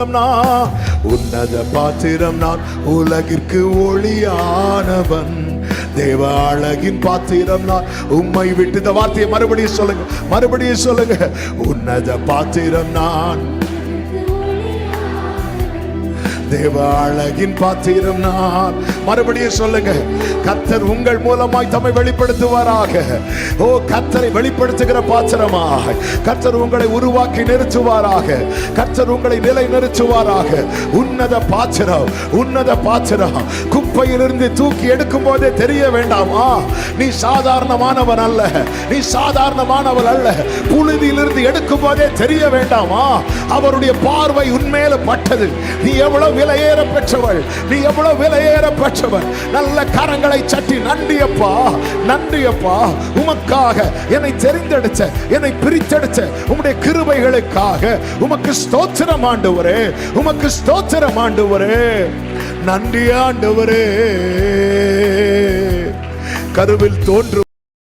உன்னத பாத்திரம் நான், உலகிற்கு ஒளியானவன். தேவ அழகின் பாத்திரம் நான், உம்மை விட்டு. இந்த வார்த்தையை மறுபடியும் சொல்லுங்க, மறுபடியும் சொல்லுங்க. உன்னத பாத்திரம் நான், தேவ அழகின் பாத்திரம் நான். மறுபடியும் சொல்லுங்க. கர்த்தர் உங்கள் மூலமாய் தம்மை வெளிப்படுத்துவாராக. ஓ, கர்த்தரை வெளிப்படுத்துகிற பாத்திரமாய் கர்த்தர் உங்களை உருவாக்கி நிறுத்துவாராக. கர்த்தர் உங்களை நிலை நிறுத்துவாராக. உன்னத பாத்திரம், உன்னத பாத்திரம். குப்பையிலிருந்து தூக்கி எடுக்கும் போதே தெரிய வேண்டாமா நீ சாதாரணமானவன் அல்ல, நீ சாதாரணமானவள் அல்ல. புழுதியிலிருந்து எடுக்கும் போதே தெரிய வேண்டாமா அவருடைய பார்வை உன்மேல பட்டது. நீ எவ்வளவு விலையேற பெற்றவள், நீ எவ்வளவு விலையேற பெற்றவள். நல்ல கரங்களை சட்டி நன்றியப்பா, நன்றியப்பா. உமக்காக என்னை தெரிந்தெடுத்த, என்னை பிரித்தெடுத்த உம்முடைய கிருபைகளுக்காக உமக்கு ஸ்தோத்திரம் ஆண்டவரே, உமக்கு ஸ்தோத்திரம் ஆண்டவரே. நன்றி ஆண்டவரே. கருவில் தோன்றும்